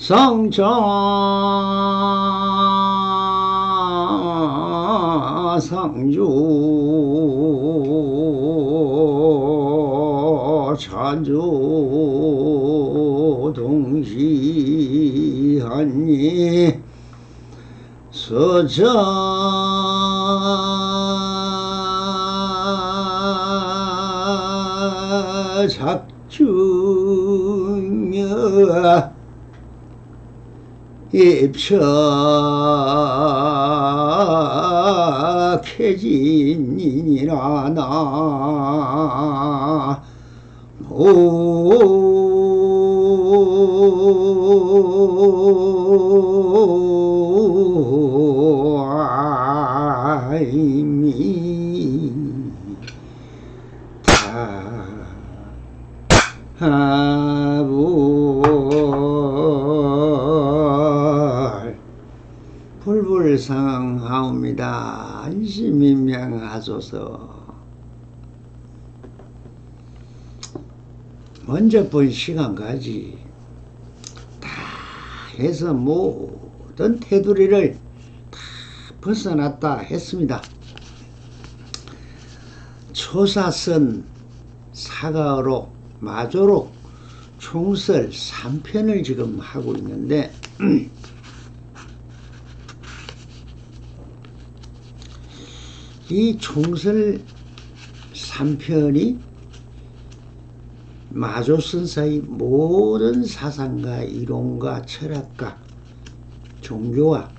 성자 상주 자주 동시하니 서자 작중여 입척해진이라 나 불불상하옵니다. 안심인명하소서. 먼저 본 시간까지 다 해서 모든 테두리를 다 벗어났다 했습니다. 초사선 사가어록 마조록 총설 3편을 지금 하고 있는데 이 총설 3편이 마조선사의 모든 사상과 이론과 철학과 종교와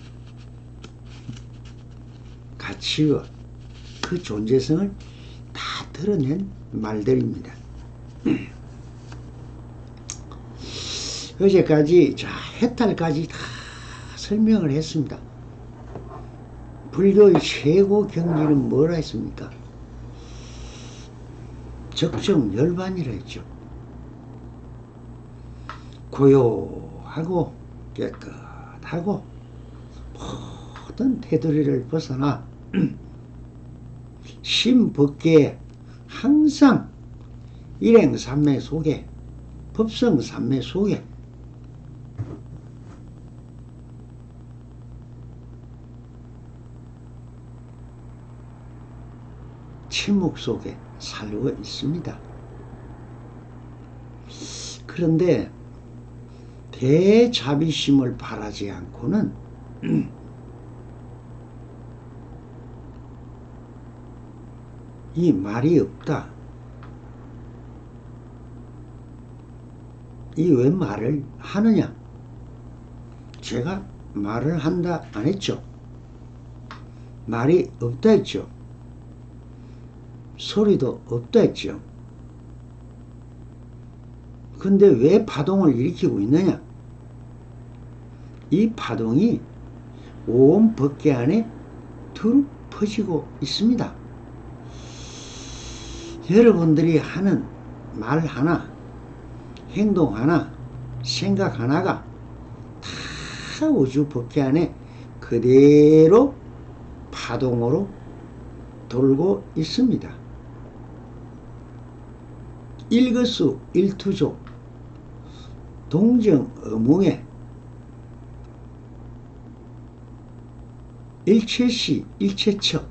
가치와 그 존재성을 다 드러낸 말들입니다. 어제까지 해탈까지 다 설명을 했습니다. 불교의 최고 경지는 뭐라 했습니까? 적정열반이라 했죠. 고요하고 깨끗하고 모든 테두리를 벗어나 심법계에 항상 일행삼매 속에 법성삼매 속에 침묵 속에 살고 있습니다. 그런데 대자비심을 바라지 않고는 이 말이 없다. 이 왜 말을 하느냐? 제가 말을 한다 안 했죠? 말이 없다 했죠? 소리도 없다 했죠? 근데 왜 파동을 일으키고 있느냐? 이 파동이 온 법계 안에 두루 퍼지고 있습니다. 여러분들이 하는 말 하나, 행동 하나, 생각 하나가 다 우주 법계 안에 그대로 파동으로 돌고 있습니다. 일거수 일투조 동정어무에 일체시 일체처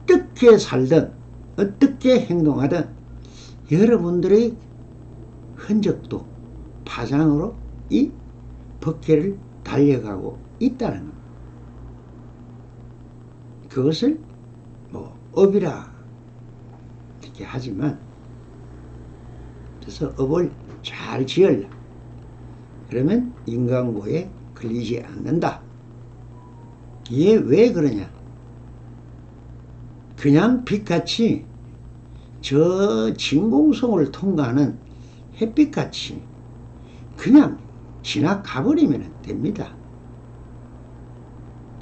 어떻게 살든 어떻게 행동하든 여러분들의 흔적도 파장으로 이 법계를 달려가고 있다는 겁니다. 그것을 뭐 업이라 이렇게 하지만 그래서 업을 잘 지으려 그러면 인간고에 걸리지 않는다. 이게 왜 그러냐? 그냥 빛같이 저 진공성을 통과하는 햇빛같이 그냥 지나가버리면 됩니다.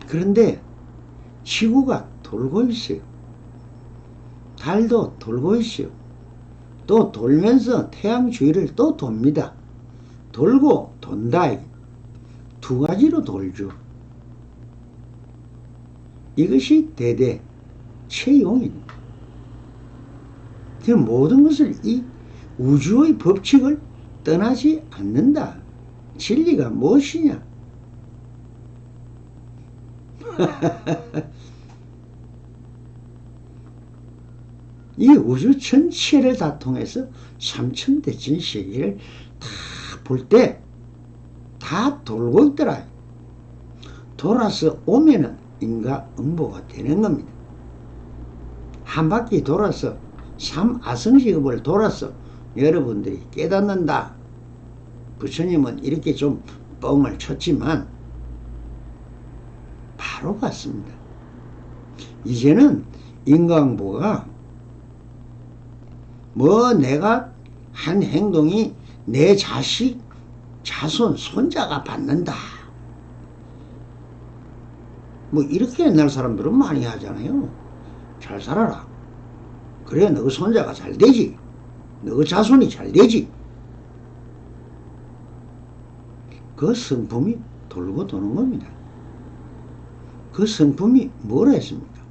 그런데 지구가 돌고 있어요. 달도 돌고 있어요. 또 돌면서 태양 주위를 또 돕니다. 돌고 돈다. 두 가지로 돌죠. 이것이 대대 체용입니다. 모든 것을 이 우주의 법칙을 떠나지 않는다. 진리가 무엇이냐? 이 우주 전체를 다 통해서 삼천대천 세계를 다 볼 때 다 돌고 있더라. 돌아서 오면은 인과응보가 되는 겁니다. 한 바퀴 돌아서 삼아성식업을 돌아서 여러분들이 깨닫는다. 부처님은 이렇게 좀 뻥을 쳤지만 바로 봤습니다. 이제는 인과응보가 뭐 내가 한 행동이 내 자식, 자손, 손자가 받는다. 뭐 이렇게 옛날 사람들은 많이 하잖아요. 잘 살아라. 그래야 너 손자가 잘 되지. 너 자손이 잘 되지. 그 성품이 돌고 도는 겁니다. 그 성품이 뭐라 했습니까?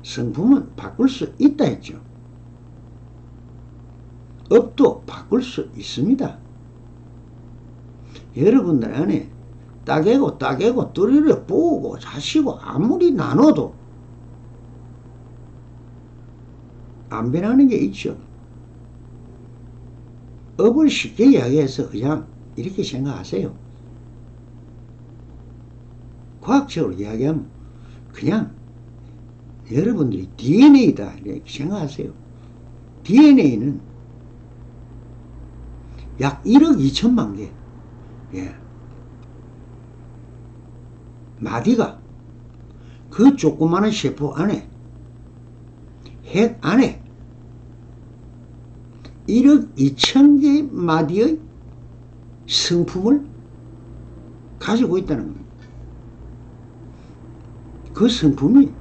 성품은 바꿀 수 있다 했죠. 업도 바꿀 수 있습니다. 여러분들 안에 따개고 뚜리를 뽑고 자시고 아무리 나눠도 안 변하는 게 있죠. 업을 쉽게 이야기해서 그냥 이렇게 생각하세요. 과학적으로 이야기하면 그냥 여러분들이 DNA다 이렇게 생각하세요. DNA는 약 1억 2천만 개. 예. 마디가 그 조그마한 세포 안에 핵 안에 1억 2천 개의 마디의 성품을 가지고 있다는 겁니다. 그 성품이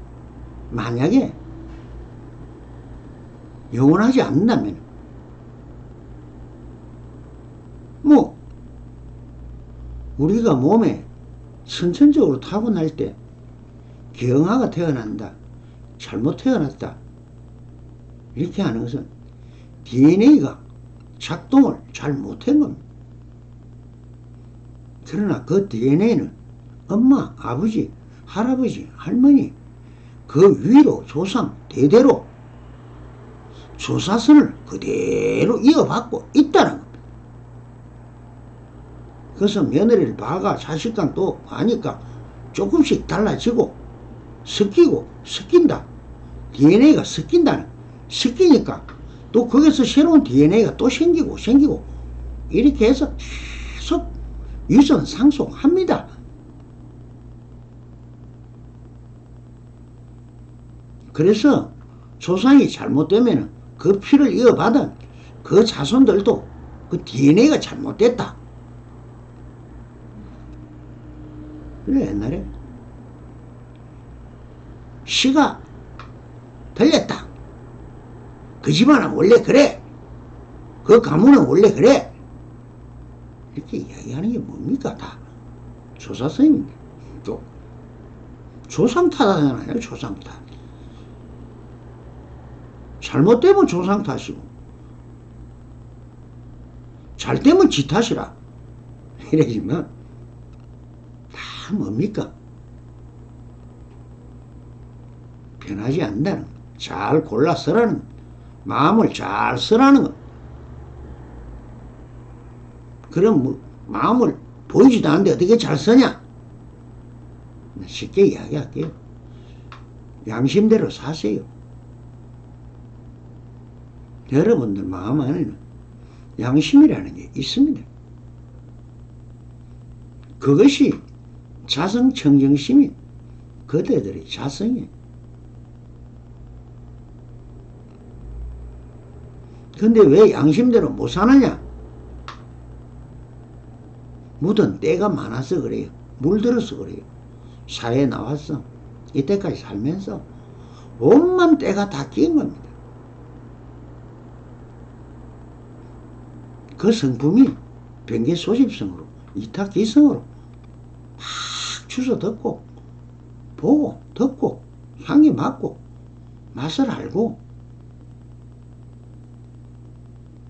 만약에 영원하지 않는다면 뭐 우리가 몸에 선천적으로 타고날 때 경아가 태어난다, 잘못 태어났다 이렇게 하는 것은 DNA가 작동을 잘 못한 겁니다. 그러나 그 DNA는 엄마, 아버지, 할아버지, 할머니 그 위로 조상 대대로 조사선을 그대로 이어받고 있다는 겁니다. 그래서 며느리를 봐가 자식간 또 하니까 조금씩 달라지고 섞이고 섞인다. DNA가 섞인다는, 섞이니까 또 거기서 새로운 DNA가 또 생기고 이렇게 해서 계속 유전 상속합니다. 그래서 조상이 잘못되면 그 피를 이어받은 그 자손들도 그 DNA가 잘못됐다. 그래 옛날에 시가 들렸다. 그 집안은 원래 그래. 그 가문은 원래 그래. 이렇게 이야기하는 게 뭡니까? 다 조사선입니다. 또 조상 탓하잖아요. 조상 탓. 잘못되면 조상 탓이고 잘되면 지 탓이라 이러지만 다 뭡니까? 변하지 않는다는 것. 잘 골라 쓰라는 것. 마음을 잘 쓰라는 것. 그럼 뭐 마음을 보이지도 않는데 어떻게 잘 쓰냐? 쉽게 이야기할게요. 양심대로 사세요. 여러분들 마음 안에는 양심이라는 게 있습니다. 그것이 자성청정심이 그대들의 자성이에요. 근데 왜 양심대로 못 사느냐? 묻은 때가 많아서 그래요. 물들어서 그래요. 사회에 나왔어. 이때까지 살면서 온만 때가 다 끼인 겁니다. 그 성품이 변개소집성으로 이타기성으로 막 주워 듣고 보고 듣고 향기 맡고 맛을 알고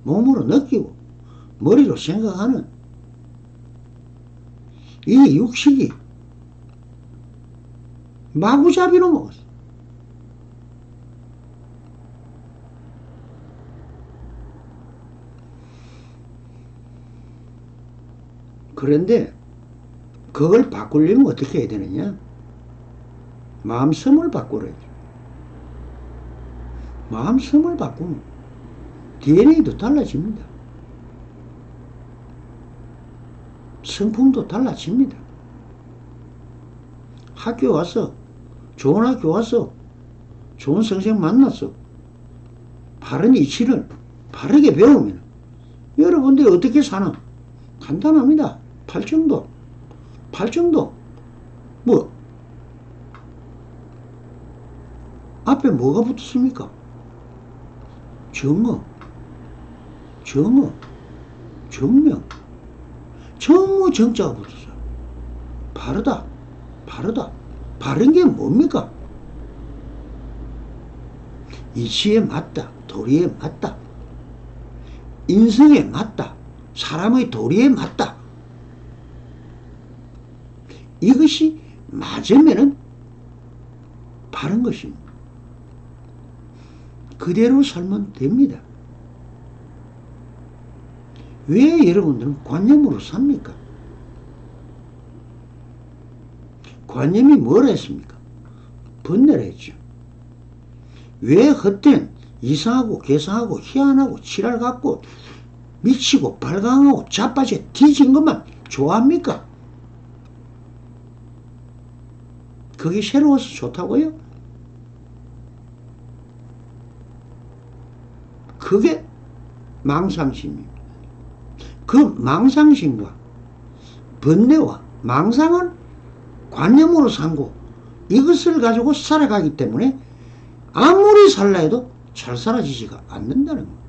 몸으로 느끼고 머리로 생각하는 이 육식이 마구잡이로 먹었어. 그런데 그걸 바꾸려면 어떻게 해야 되느냐? 마음섬을 바꾸래요. 마음섬을 바꾸면 DNA도 달라집니다. 성품도 달라집니다. 학교 와서, 좋은 학교 와서, 좋은 선생 만나서 바른 이치를 바르게 배우면 여러분들이 어떻게 사나? 간단합니다. 팔정도. 뭐 앞에 뭐가 붙었습니까? 정어, 정명, 정무 정자가 붙었어요. 바르다. 바른 게 뭡니까? 이치에 맞다. 도리에 맞다. 인성에 맞다. 사람의 도리에 맞다. 이것이 맞으면은 바른 것입니다. 그대로 살면 됩니다. 왜 여러분들은 관념으로 삽니까? 관념이 뭐라 했습니까? 번뇌라 했죠. 왜 헛된 이상하고 개상하고 희한하고 칠할 같고 미치고 발광하고 자빠져 뒤진 것만 좋아합니까? 그게 새로워서 좋다고요? 그게 망상심입니다. 그 망상심과 번뇌와 망상은 관념으로 산고 이것을 가지고 살아가기 때문에 아무리 살라 해도 잘 살아지지가 않는다는 거예요.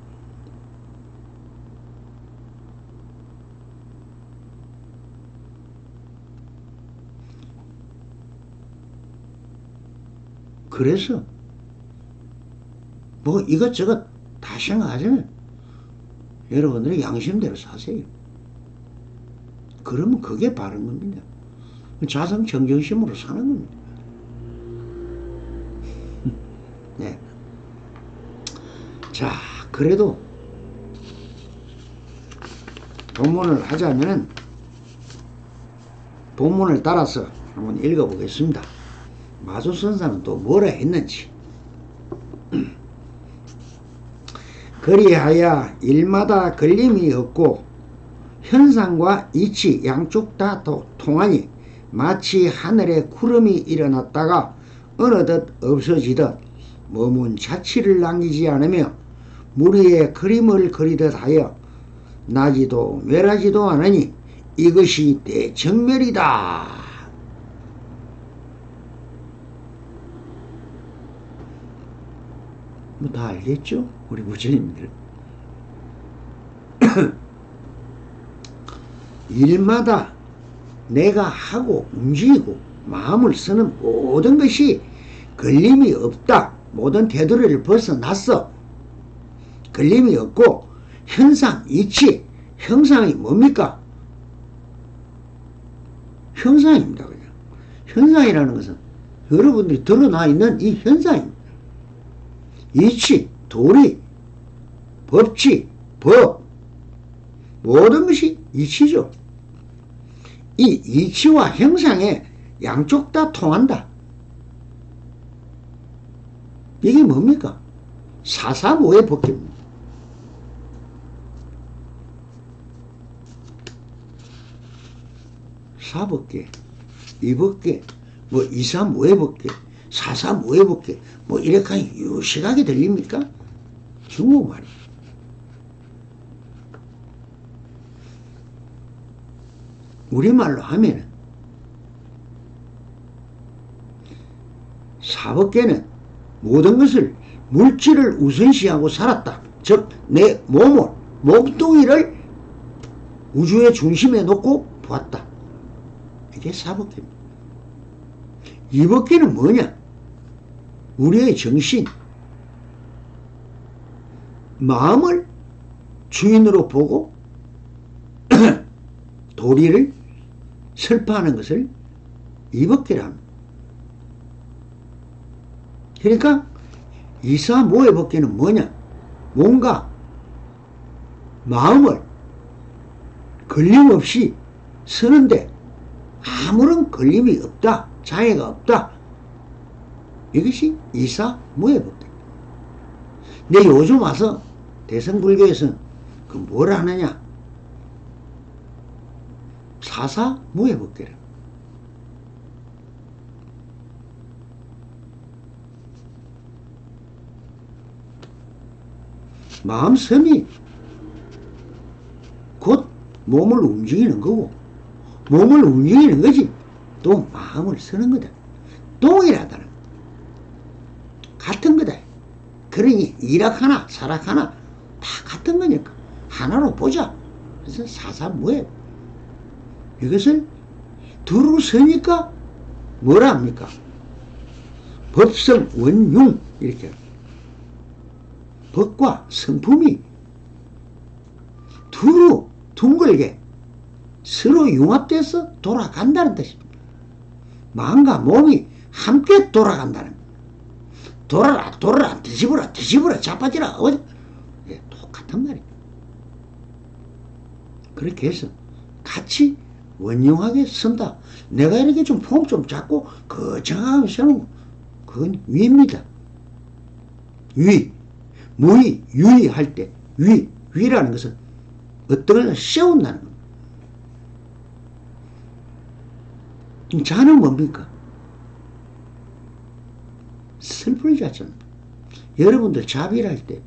그래서 뭐 이것저것 다 생각하자면 여러분들이 양심대로 사세요. 그러면 그게 바른 겁니다. 자성 정정심으로 사는 겁니다. 네. 자, 그래도 본문을 하자면은 본문을 따라서 한번 읽어보겠습니다. 마조선사는 또 뭐라 했는지. 그리하여 일마다 걸림이 없고 현상과 이치 양쪽 다 통하니 마치 하늘에 구름이 일어났다가 어느덧 없어지듯 머문 자취를 남기지 않으며 물 위에 그림을 그리듯 하여 나지도 멸하지도 않으니 이것이 대정멸이다. 뭐 다 알겠죠? 우리 부처님들. 일마다 내가 하고 움직이고 마음을 쓰는 모든 것이 걸림이 없다. 모든 테두리를 벗어났어. 걸림이 없고 현상, 이치, 형상이 뭡니까? 형상입니다. 그냥. 현상이라는 것은 여러분들이 드러나 있는 이 현상입니다. 이치, 도리, 법치, 법 모든 것이 이치죠. 이 이치와 형상에 양쪽 다 통한다. 이게 뭡니까? 사사모의 법계입니다. 사법계, 이법계, 뭐 이사모의 법계, 사사모의 법계, 뭐 이렇게 유식하게 들립니까? 중국말이에요. 우리말로 하면은 사법계는 모든 것을 물질을 우선시하고 살았다. 즉 내 몸을 몸뚱이를 우주의 중심에 놓고 보았다. 이게 사법계입니다. 이법계는 뭐냐? 우리의 정신, 마음을 주인으로 보고 도리를 슬퍼하는 것을 이벗기라 합니다. 그러니까 이사 모해벗기는 뭐냐? 뭔가 마음을 걸림없이 쓰는데 아무런 걸림이 없다. 장애가 없다. 이것이 이사 모해벗기. 근데 요즘 와서 대성불교에서는 그 뭘 하느냐? 사사 모해벗기라. 마음섬이 곧 몸을 움직이는 거고, 몸을 움직이는 거지 또 마음을 쓰는 거다. 동일하다는 거. 같은 거다. 그러니 일학하나 살학하나 다 같은 거니까 하나로 보자. 그래서 사사무예. 이것을 두루 서니까 뭐라 합니까? 법성 원융 이렇게 법과 성품이 두루 둥글게 서로 융합돼서 돌아간다는 뜻입니다. 마음과 몸이 함께 돌아간다는 돌아라 돌아라 뒤집어라 자빠지라 예, 똑같은 말이에요. 그렇게 해서 같이 원용하게 선다. 내가 이렇게 좀 폼 좀 잡고 거창하게 세우는 그건 위입니다. 위 무위 유의할 때 위라는 것은 어떤 걸 세운다는 겁니다. 자는 뭡니까? 슬플 자잖아. 여러분들 자비를 할 때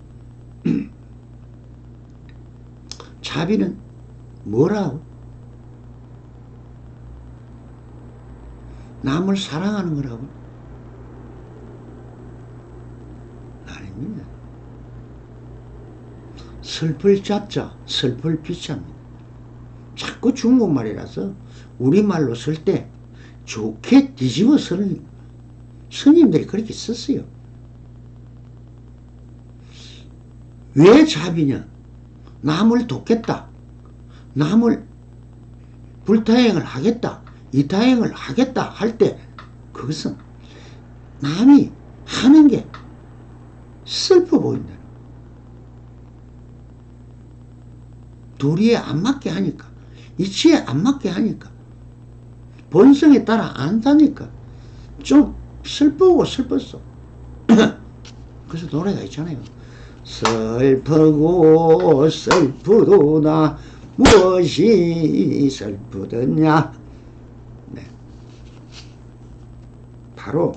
자비는 뭐라고? 남을 사랑하는 거라고? 아닙니다. 슬플 자자, 슬플 비자입니다. 자꾸 중국말이라서 우리말로 쓸 때 좋게 뒤집어 쓰는 스님들이 그렇게 썼어요. 왜 자비냐? 남을 돕겠다. 남을 불타행을 하겠다. 이타행을 하겠다 할 때 그것은 남이 하는 게 슬퍼 보인다. 도리에 안 맞게 하니까, 이치에 안 맞게 하니까, 본성에 따라 안 사니까 좀 슬프고 슬펐어. 그래서 노래가 있잖아요. 슬프고 슬프도나 무엇이 슬프더냐. 네. 바로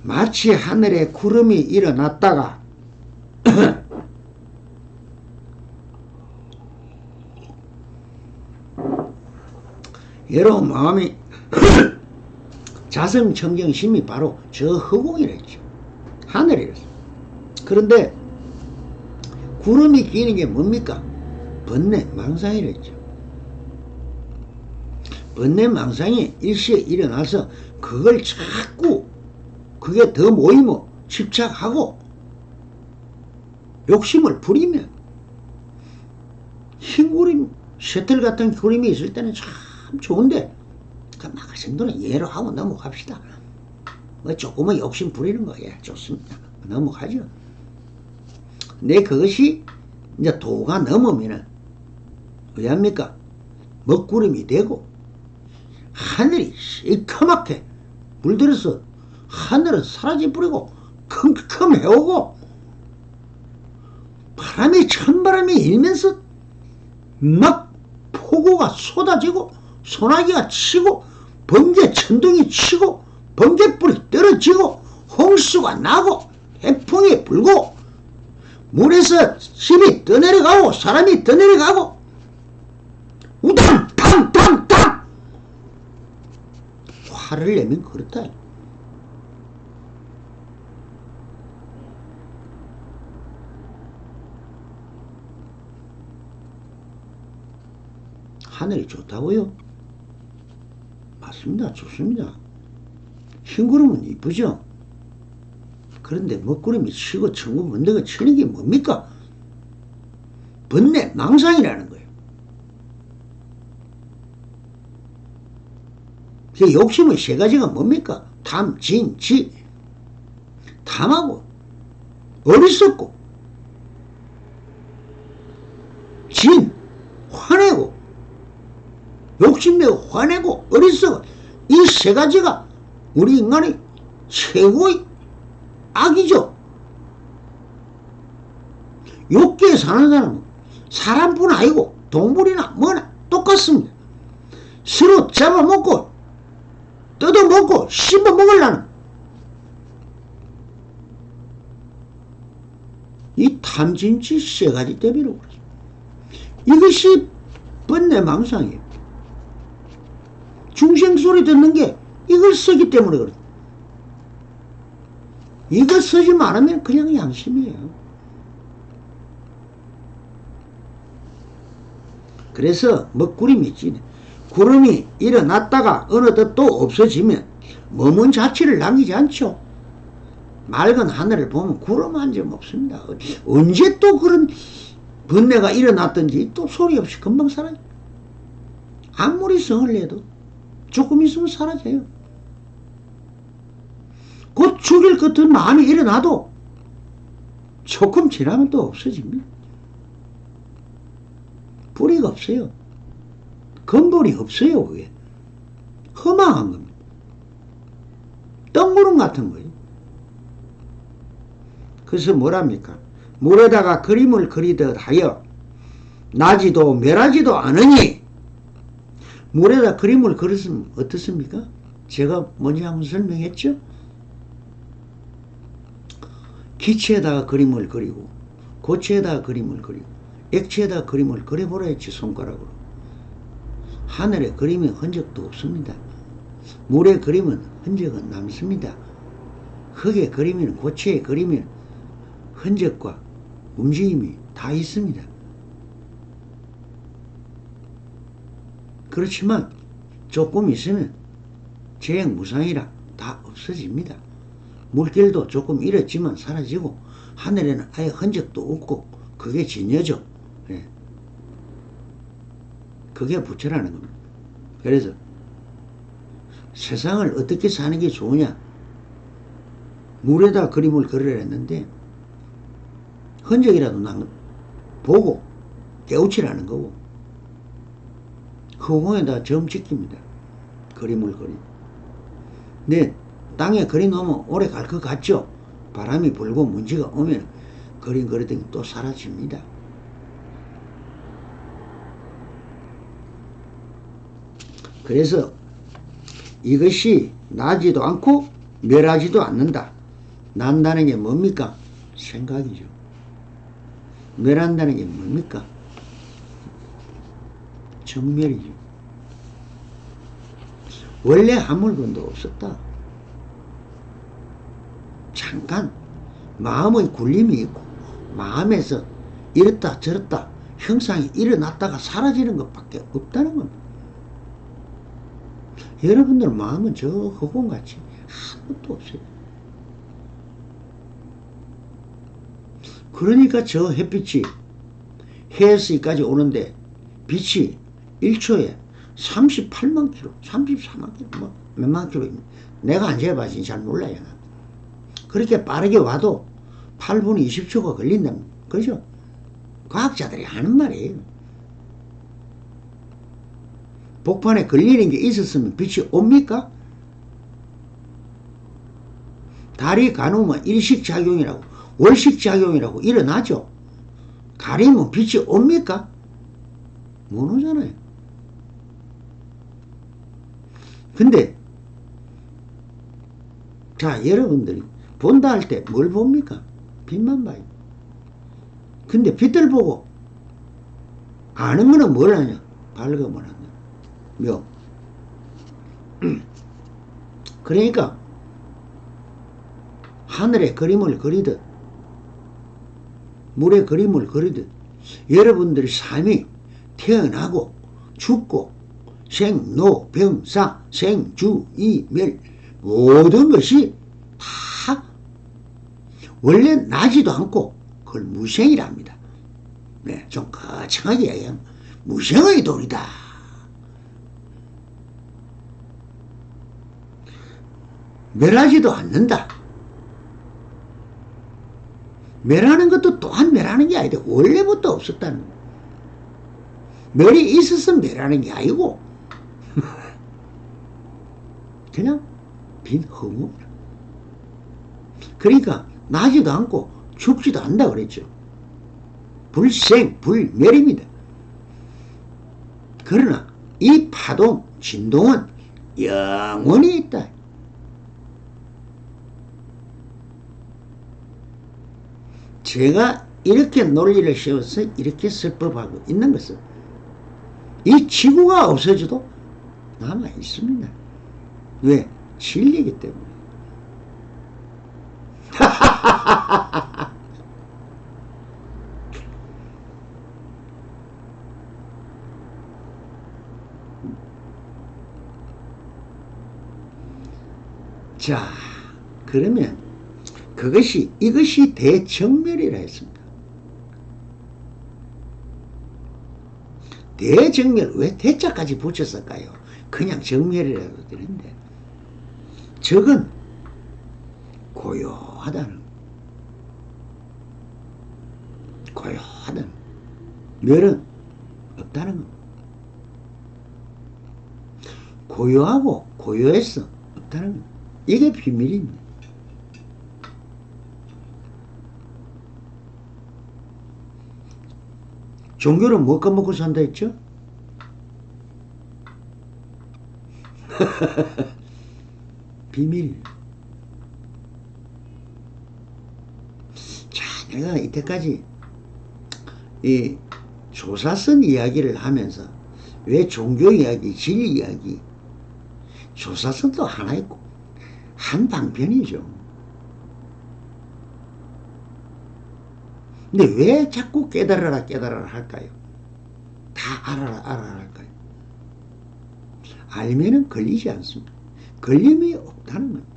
마치 하늘에 구름이 일어났다가 여러분 마음이 자성청정심이 바로 저 허공이랬죠. 하늘이랬어. 그런데 구름이 끼는 게 뭡니까? 번뇌 망상이랬죠. 번뇌 망상이 일시에 일어나서 그걸 자꾸 그게 더 모이면 집착하고 욕심을 부리면 흰 구름 셔틀 같은 구름이 있을 때는 참 좋은데 그 마가생도는 예로 하고 넘어갑시다. 뭐 조금은 욕심 부리는 거예요. 좋습니다. 넘어가죠. 근데 그것이 이제 도가 넘으면은 왜합니까? 먹구름이 되고 하늘이 시커멓게 물들어서 하늘은 사라져 버리고 컴컴해오고 바람이 찬바람이 일면서 막 폭우가 쏟아지고 소나기가 치고 번개 천둥이 치고 번개불이 떨어지고 홍수가 나고 해풍이 불고 물에서 집이 떠내려가고 사람이 떠내려가고 우당 탕탕탕 화를 내면 그렇다. 하늘이 좋다고요? 맞습니다. 좋습니다. 흰구름은 이쁘죠? 그런데 먹구름이 치고 천국 번데가 치는 게 뭡니까? 번뇌 망상이라는 거예요. 그 욕심의 세 가지가 뭡니까? 탐, 진, 지. 탐하고 어리석고 진, 화내고 욕심내고 화내고 어리석어. 이 세 가지가 우리 인간의 최고의 악이죠. 욕기에 사는 사람은 사람뿐 아니고 동물이나 뭐나 똑같습니다. 서로 잡아먹고 뜯어먹고 씹어먹으려는 이 탐진치 세 가지 때문이라고 그러죠. 이것이 번뇌망상이에요. 중생 소리 듣는 게 이걸 쓰기 때문에 그래요. 이거 쓰지 말으면 그냥 양심이에요. 그래서 먹구름이 있지. 구름이 일어났다가 어느덧 또 없어지면 머문 자취를 남기지 않죠. 맑은 하늘을 보면 구름 한 점 없습니다. 언제 또 그런 번뇌가 일어났든지 또 소리 없이 금방 사라져. 아무리 성을 내도 조금 있으면 사라져요. 곧 죽일 것 같은 마음이 일어나도 조금 지나면 또 없어집니다. 뿌리가 없어요. 근본이 없어요. 그게 허망한 겁니다. 덩구름 같은 거예요. 그래서 뭐랍니까? 물에다가 그림을 그리듯 하여 나지도 멸하지도 않으니. 물에다 그림을 그렸으면 어떻습니까? 제가 먼저 한번 설명했죠? 기체에다가 그림을 그리고 고체에다가 그림을 그리고 액체에다가 그림을 그려보라 했지, 손가락으로. 하늘에 그림의 흔적도 없습니다. 물에 그림은 흔적은 남습니다. 흙에 그림이는 고체에 그림이는 흔적과 움직임이 다 있습니다. 그렇지만 조금 있으면 재행무상이라 다 없어집니다. 물길도 조금 잃었지만 사라지고 하늘에는 아예 흔적도 없고 그게 진여죠. 예. 그게 부처라는 겁니다. 그래서 세상을 어떻게 사는 게 좋으냐? 물에다 그림을 그리려 했는데 흔적이라도 난 보고 깨우치라는 거고, 허공에다 점 찍힙니다. 그림을 그리. 네, 땅에 그려놓으면 오래 갈 것 같죠? 바람이 불고 먼지가 오면 그림 그리더니 또 사라집니다. 그래서 이것이 나지도 않고 멸하지도 않는다. 난다는 게 뭡니까? 생각이죠. 멸한다는 게 뭡니까? 정멸이죠. 원래 아무 물건도 없었다. 잠깐 마음의 굴림이 있고 마음에서 이렇다 저렇다 형상이 일어났다가 사라지는 것밖에 없다는 겁니다. 여러분들 마음은 저 허공같이 아무것도 없어요. 그러니까 저 햇빛이 해에서 여기까지 오는데 빛이 1초에 38만 킬로, 34만 킬로, 뭐 몇만 킬로, 내가 안 재봐서 잘 몰라요. 그렇게 빠르게 와도 8분 20초가 걸린다면, 그죠? 과학자들이 하는 말이에요. 복판에 걸리는 게 있었으면 빛이 옵니까? 달이 가누면 일식작용이라고, 월식작용이라고 일어나죠. 가리면 빛이 옵니까? 못 오잖아요. 근데 자, 여러분들이 본다 할 때 뭘 봅니까? 빛만 봐요. 근데 빛을 보고 아는 거는 뭘 하냐? 밝으면 한다. 명. 그러니까 하늘에 그림을 그리듯 물에 그림을 그리듯 여러분들의 삶이 태어나고 죽고 생로병사 생주이멸 모든 것이 다 원래 나지도 않고 그걸 무생이랍니다. 네, 좀 거창하게 얘기하면 무생의 도리다. 멸하지도 않는다. 멸하는 것도 또한 멸하는 게 아니다. 원래부터 없었다는 거야. 멸이 있어서 멸하는 게 아니고 그냥 빈 허무. 그러니까 나지도 않고 죽지도 않다 그랬죠. 불생, 불멸입니다. 그러나 이 파동, 진동은 영원히 있다. 제가 이렇게 논리를 세워서 이렇게 설법하고 있는 것은 이 지구가 없어져도 남아 있습니다. 왜? 진리이기 때문에. 자, 그러면 이것이 대정멸이라 했습니다. 대정멸, 왜 대자까지 붙였을까요? 그냥 정멸이라도 되는데. 적은 고요하다는, 고요하다는, 멸은 없다는 겁니다. 고요하고 고요해서 없다는 겁니다. 이게 비밀입니다. 종교는 뭐가 먹고 산다 했죠? 비밀. 자, 내가 이때까지 이 조사선 이야기를 하면서 왜 종교 이야기, 진리 이야기, 조사선도 하나 있고 한 방편이죠. 근데 왜 자꾸 깨달아라 깨달아라 할까요? 다 알아라 알아라 할까요? 알면은 걸리지 않습니다. 걸림이 없다는 겁니다.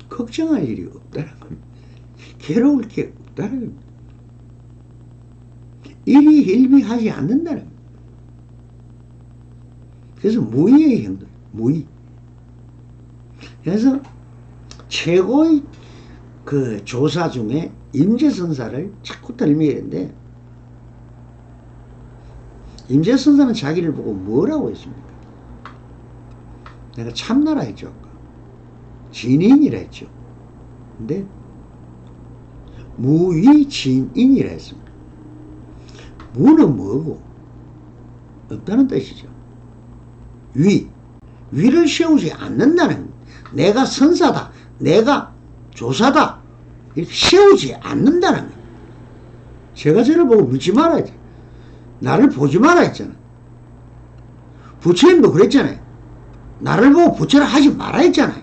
걱정할 일이 없다는 겁니다. 괴로울 게 없다는 겁니다. 일희일비하지 않는다는 겁니다. 그래서 무의의 행동, 무의. 그래서 최고의 그 조사 중에 임재선사를 자꾸 들미는데, 임재선사는 자기를 보고 뭐라고 했습니까? 내가 참나라 했죠. 진인이라 했죠. 근데 무위진인이라 했습니다. 무는 뭐고? 없다는 뜻이죠. 위를 세우지 않는다는, 내가 선사다, 내가 조사다, 이렇게 세우지 않는다는 거예요. 제가 저를 보고 믿지 말아야 돼. 나를 보지 말아 했잖아. 부처님도 그랬잖아요. 나를 보고 부처를 하지 말아 했잖아요.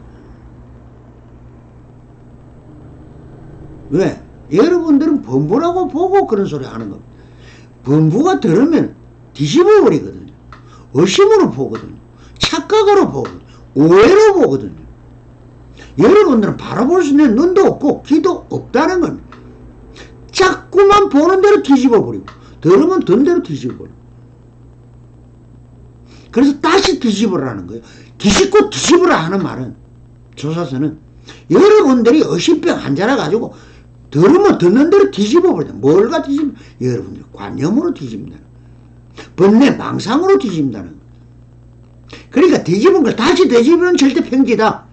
왜? 여러분들은 범부라고 보고 그런 소리 하는 겁니다. 범부가 들으면 뒤집어 버리거든요. 의심으로 보거든요. 착각으로 보거든요. 오해로 보거든요. 여러분들은 바라볼 수 있는 눈도 없고 귀도 없다는 겁니다. 자꾸만 보는 대로 뒤집어 버리고, 들으면 듣는 대로 뒤집어 버리고. 그래서 다시 뒤집으라는 거예요. 뒤집고 뒤집으라 하는 말은, 조사서는 여러분들이 의심병 환자라 가지고 들으면 듣는 대로 뒤집어 버린다. 뭘가 뒤집어? 여러분들 관념으로 뒤집는다는 거예요. 번뇌 망상으로 뒤집는다는 거예요. 그러니까 뒤집은 걸 다시 뒤집으면 절대 평지다,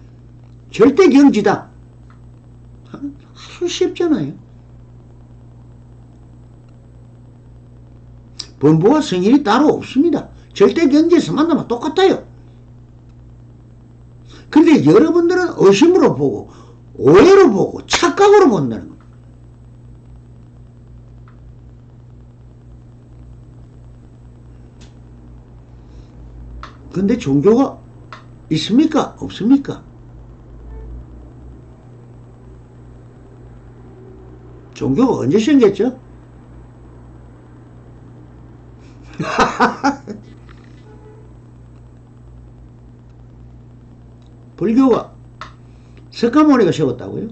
절대 경지다. 아주 쉽잖아요. 범부와 성일이 따로 없습니다. 절대 경지에서 만나면 똑같아요. 근데 여러분들은 의심으로 보고, 오해로 보고, 착각으로 본다는 겁니다. 근데 종교가 있습니까? 없습니까? 종교가 언제 생겼죠? 불교가 석가모니가 세웠다고요?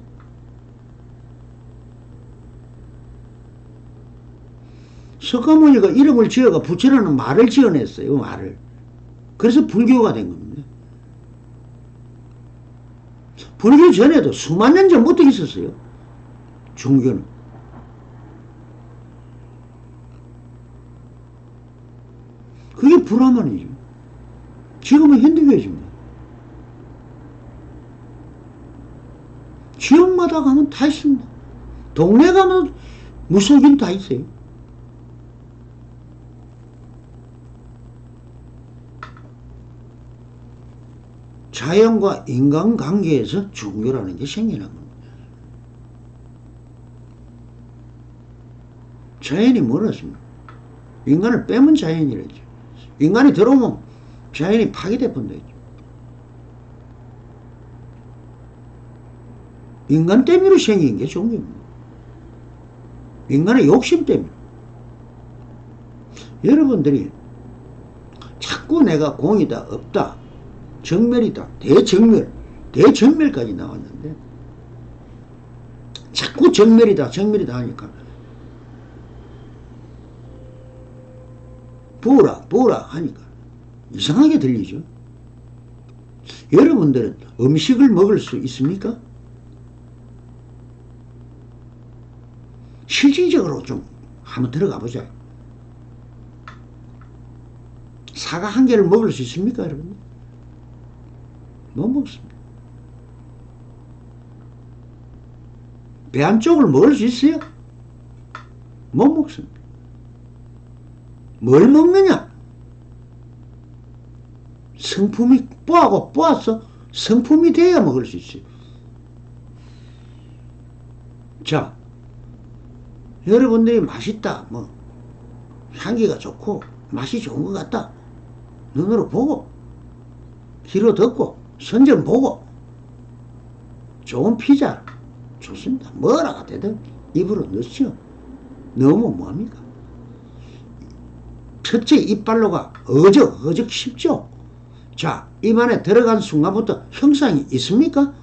석가모니가 이름을 지어가 부처라는 말을 지어냈어요. 말을. 그래서 불교가 된 겁니다. 불교 전에도 수만 년 전부터 있었어요. 종교는. 그게 브라만이죠. 지금은 힌두교입니다. 지역마다 가면 다 있습니다. 동네 가면 무속인 다 있어요. 자연과 인간관계에서 종교라는 게 생겨난 겁니다. 자연이 뭐랬습니까? 인간을 빼면 자연이랬죠. 인간이 들어오면 자연이 파괴돼 본다죠. 인간 때문에 생긴 게 종교입니다. 인간의 욕심 때문에. 여러분들이 자꾸 내가 공이다, 없다, 정멸이다, 대정멸, 대정멸까지 나왔는데 자꾸 정멸이다, 정멸이다 하니까 부어라, 부어라 하니까 이상하게 들리죠. 여러분들은 음식을 먹을 수 있습니까? 실질적으로 좀 한번 들어가 보자. 사과 한 개를 먹을 수 있습니까, 여러분? 못 먹습니다. 배 한쪽을 먹을 수 있어요? 못 먹습니다. 뭘 먹느냐? 성품이 뽀하고 뽀아서 성품이 돼야 먹을 수 있어요. 자, 여러분들이 맛있다, 뭐 향기가 좋고 맛이 좋은 것 같다, 눈으로 보고 귀로 듣고 선전 보고 좋은 피자 좋습니다. 뭐라가 되든 입으로 넣죠. 넣으면 뭐합니까? 첫째 이빨로가 어적 쉽죠. 자, 입 안에 들어간 순간부터 형상이 있습니까?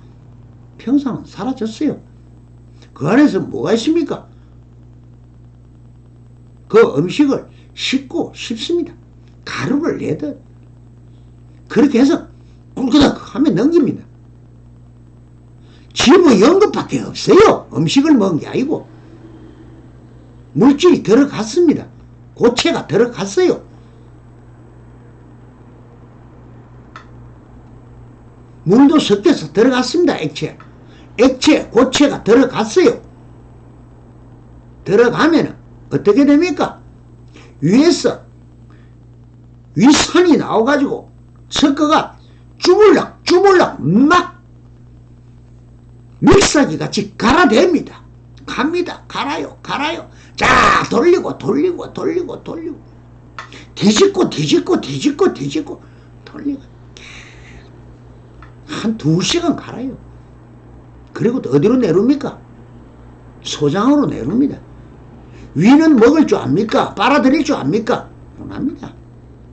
형상은 사라졌어요. 그 안에서 뭐가 있습니까? 그 음식을 씹고 씹습니다. 가루를 내듯 그렇게 해서 꿀끄덕 하면 넘깁니다. 집어연 것밖에 없어요. 음식을 먹은 게 아니고 물질이 들어갔습니다. 고체가 들어갔어요. 물도 섞여서 들어갔습니다. 액체, 고체가 들어갔어요. 들어가면 어떻게 됩니까? 위에서 위산이 나와가지고 섞어가 주물럭 막 믹서기 같이 갈아댑니다. 갑니다. 갈아요. 자, 돌리고 뒤집고 돌리고 한 2시간 갈아요. 그리고 또 어디로 내룹니까? 소장으로 내룹니다. 위는 먹을 줄 압니까? 빨아들일 줄 압니까? 못합니다.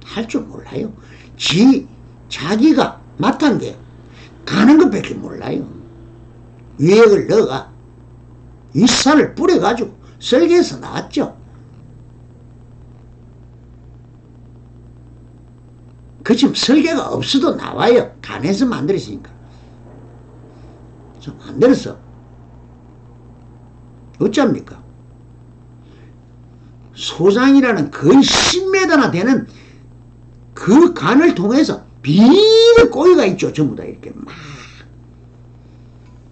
할 줄 몰라요. 자기가 맡은 게 가는 것밖에 몰라요. 위에 걸 넣어가 윗살을 뿌려가지고 썰기에서 나왔죠. 그 지금 설계가 없어도 나와요. 간에서 만들었으니까. 좀 만들었어. 어쩝니까? 소장이라는 거의 10m나 되는 그 간을 통해서 비닐 꼬리가 있죠. 전부 다 이렇게 막.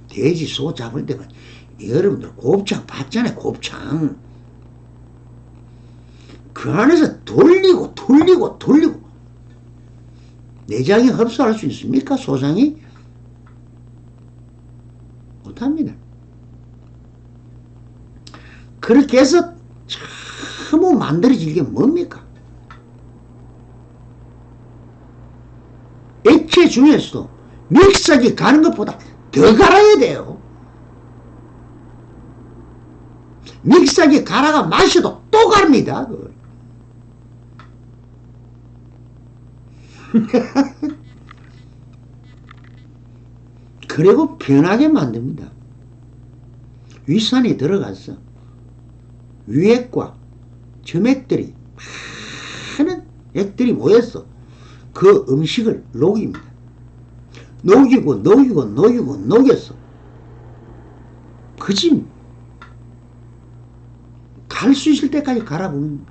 돼지, 소 잡을 때가 여러분들 곱창 봤잖아요. 곱창. 그 안에서 돌리고 내장이 흡수할 수 있습니까? 소장이? 못합니다. 그렇게 해서 전부 만들어질 게 뭡니까? 액체 중에서도 믹서기 가는 것보다 더 갈아야 돼요. 믹서기 갈아가 마셔도 또 갑니다. 그리고 편하게 만듭니다. 윗산이 들어가서 위액과 점액들이 많은 액들이 모여서 그 음식을 녹입니다. 녹였어. 그지? 갈 수 있을 때까지 가라보는.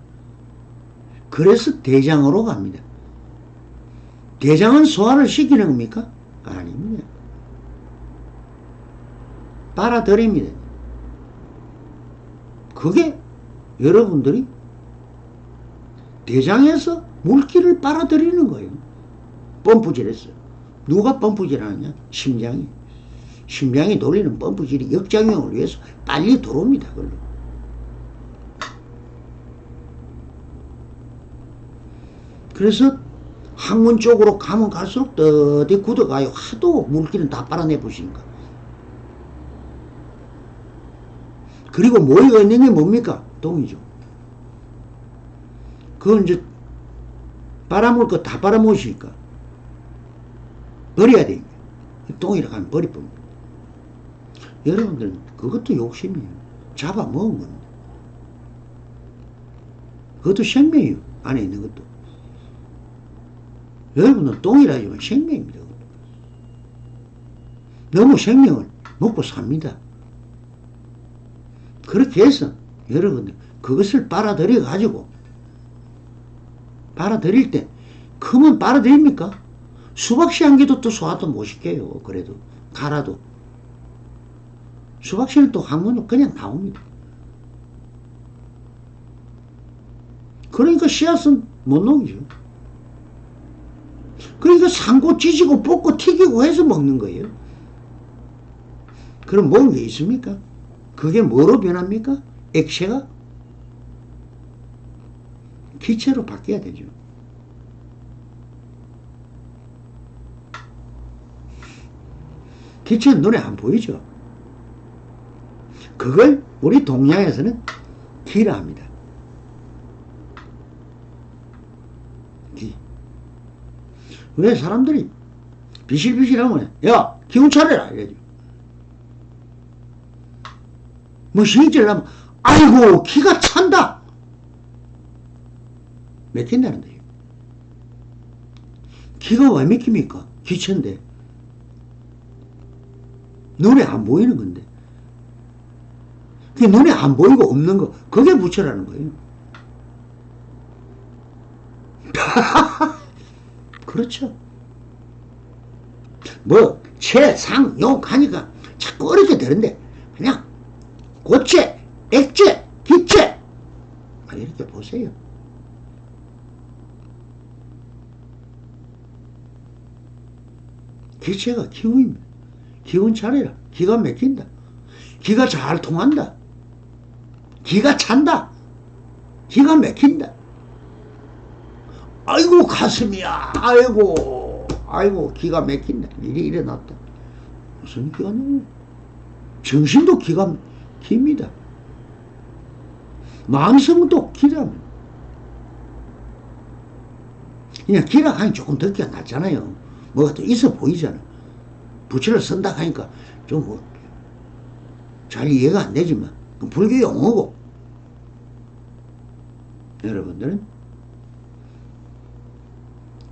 그래서 대장으로 갑니다. 대장은 소화를 시키는 겁니까? 아닙니다. 빨아들입니다. 그게 여러분들이 대장에서 물기를 빨아들이는 거예요. 펌프질했어요. 누가 펌프질 하느냐? 심장이. 심장이 돌리는 펌프질이 역작용을 위해서 빨리 들어옵니다. 그걸로. 그래서 항문 쪽으로 가면 갈수록 더디 굳어가요. 하도 물기는 다 빨아내 보시니까. 그리고 모이가 있는 게 뭡니까? 똥이죠. 그건 이제 빨아먹을 거 다 빨아먹으시니까 버려야 되니까. 똥이라고 하면 버리뿐. 여러분들은 그것도 욕심이에요. 잡아먹은 겁니다. 그것도 생명이에요. 안에 있는 것도. 여러분은 똥이라 하지만 생명입니다. 너무 생명을 먹고 삽니다. 그렇게 해서 여러분들 그것을 빨아들여 가지고 빨아들일 때 크면 빨아들입니까? 수박씨 한 개도 또 소화도 못 시켜요. 그래도 갈아도 수박씨는 또 항문으로 그냥 나옵니다. 그러니까 씨앗은 못 녹이죠. 그러니까 삶고 찢고 볶고 튀기고 해서 먹는 거예요. 그럼 먹은 게 있습니까? 그게 뭐로 변합니까? 액체가 기체로 바뀌어야 되죠. 기체는 눈에 안 보이죠. 그걸 우리 동양에서는 기라 합니다. 기. 왜 사람들이 비실비실하면 야 기운 차려라 이러죠. 뭐 신경질 나면 아이고 기가 찬다 맥힌다는데요. 기가 왜 맥힙니까? 기체인데 눈에 안 보이는 건데 그게 눈에 안 보이고 없는 거 그게 부처라는 거예요. 그렇죠. 뭐 최상용 하니까 자꾸 어렵게 되는데 그냥 고체, 액체, 기체 이렇게 보세요. 기체가 기운입니다. 기운 차려라. 기가 막힌다. 기가 잘 통한다. 기가 찬다. 기가 막힌다. 아이고 가슴이야. 아이고 기가 막힌다. 일이 일어났다. 무슨 기가 나요? 정신도 기가 깁니다. 마음성도 기랍니다. 그냥 기라 하니 조금 듣기가 낫잖아요. 뭐가 또 있어 보이잖아. 부처를 쓴다 하니까 좀 뭐 잘 이해가 안 되지만 불교 용어고 여러분들은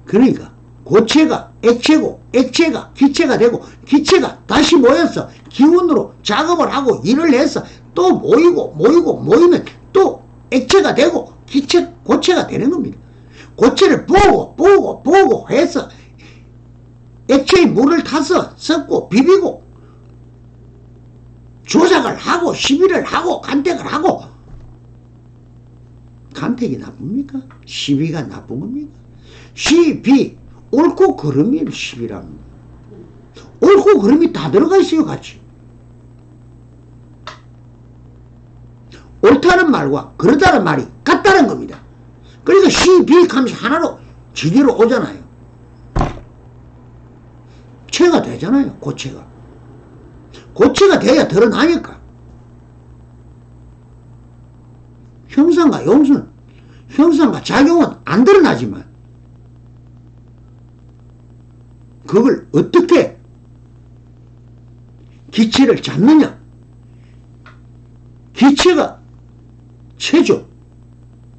그러니까 고체가 액체고 액체가 기체가 되고 기체가 다시 모여서 기운으로 작업을 하고 일을 해서 또 모이면 또 액체가 되고 기체 고체가 되는 겁니다. 고체를 보고 해서 액체에 물을 타서 섞고 비비고 조작을 하고 시비를 하고 간택을 하고 간택이 나쁩니까? 시비가 나쁜 겁니까? 시비 옳고 그름이 시비랍니다. 옳고 그름이 다 들어가 있어요. 같이 옳다는 말과 그렇다는 말이 같다는 겁니다. 그러니까 시비 하면서 하나로 지리로 오잖아요. 체가 되잖아요. 고체가 돼야 드러나니까. 형상과 용수는 형상과 작용은 안 드러나지만 그걸 어떻게 기체를 잡느냐. 기체가 체죠.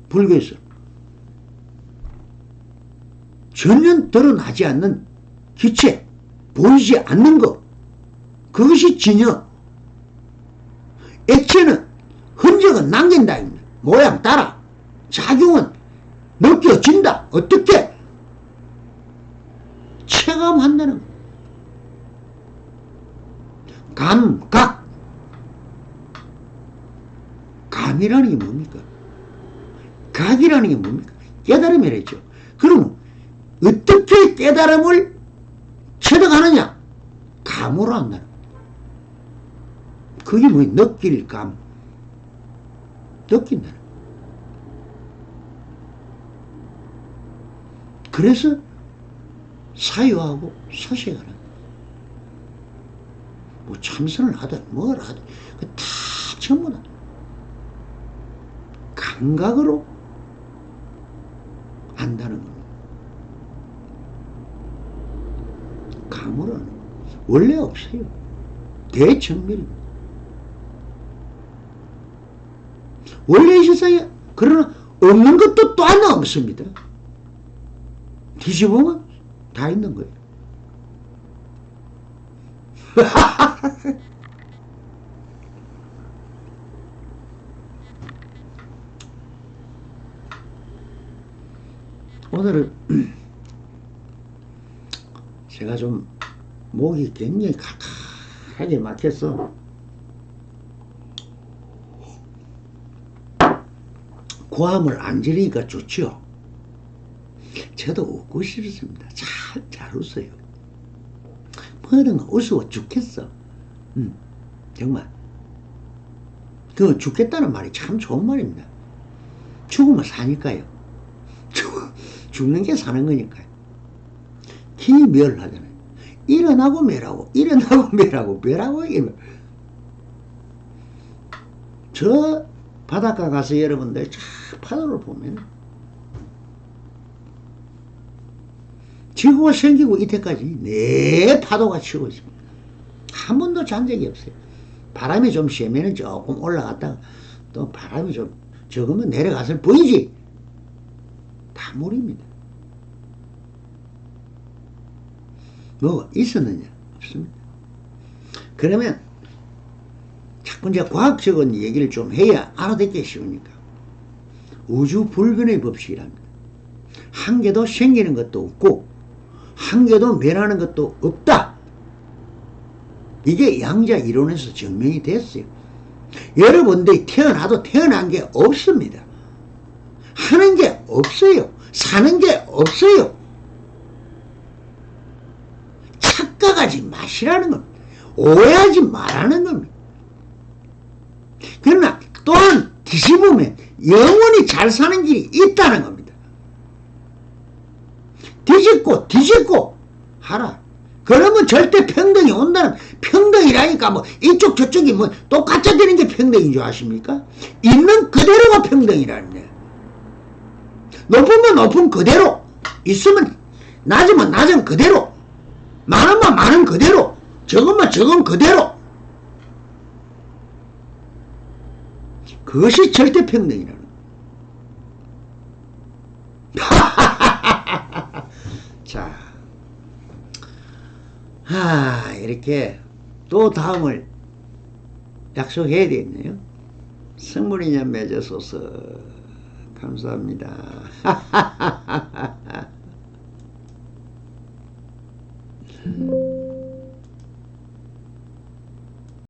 불교에서 전혀 드러나지 않는 기체 보이지 않는 것, 그것이 진여. 액체는 흔적은 남긴다. 모양 따라. 작용은 느껴진다. 어떻게? 체감한다는 거. 감각. 감이라는 게 뭡니까? 각이라는 게 뭡니까? 깨달음이랬죠. 그럼 어떻게 깨달음을 체득하느냐? 감으로 한다는 거예요. 그게 뭐예요? 느낄 감. 느낀다는 거예요. 그래서 사유하고 사색을 한다. 뭐 참선을 하든 뭘 하든 다 전부 다 감각으로 안다는 겁니다. 감으로는 원래 없어요. 대천밀입니다. 원래 있었어요. 그러나 없는 것도 또 하나 없습니다. 뒤집으면 다 있는 거예요. 오늘은 제가 좀 목이 굉장히 칼칼하게 막혀서 고함을 안 지르니까 좋죠. 저도 웃고 싶습니다. 잘 웃어요. 뭐든 웃어 죽겠어. 정말. 그 죽겠다는 말이 참 좋은 말입니다. 죽으면 사니까요. 죽는 게 사는 거니까요. 기멸하잖아요. 일어나고 매라고, 일어나고 매라고, 매라고 이게. 저 바닷가 가서 여러분들 쫙 파도를 보면 지구가 생기고 이때까지 네 파도가 치고 있습니다. 한 번도 잔 적이 없어요. 바람이 좀 세면은 조금 올라갔다가 또 바람이 좀 적으면 내려가서 보이지. 다 물입니다. 뭐가 있었느냐? 없습니다. 그러면 자꾸 이제 과학적인 얘기를 좀 해야 알아듣기 쉬우니까 우주 불변의 법칙이랍니다. 한 개도 생기는 것도 없고 한 개도 멸하는 것도 없다. 이게 양자 이론에서 증명이 됐어요. 여러분들이 태어나도 태어난 게 없습니다. 하는 게 없어요. 사는 게 없어요. 착각하지 마시라는 겁니다. 오해하지 말라는 겁니다. 그러나 또한 뒤집으면 영원히 잘 사는 길이 있다는 겁니다. 뒤집고 하라. 그러면 절대 평등이 온다는, 평등이라니까 뭐 이쪽 저쪽이 뭐 똑같아 되는 게 평등인 줄 아십니까? 있는 그대로가 평등이라는 거예요. 높으면 높은 그대로, 있으면 낮으면 낮은 그대로, 많으면 많은 그대로, 적으면 적은 그대로. 그것이 절대 평등이라는 거예요. 자, 이렇게 또 다음을 약속해야 되겠네요. 성물인연 맺어소서. 감사합니다.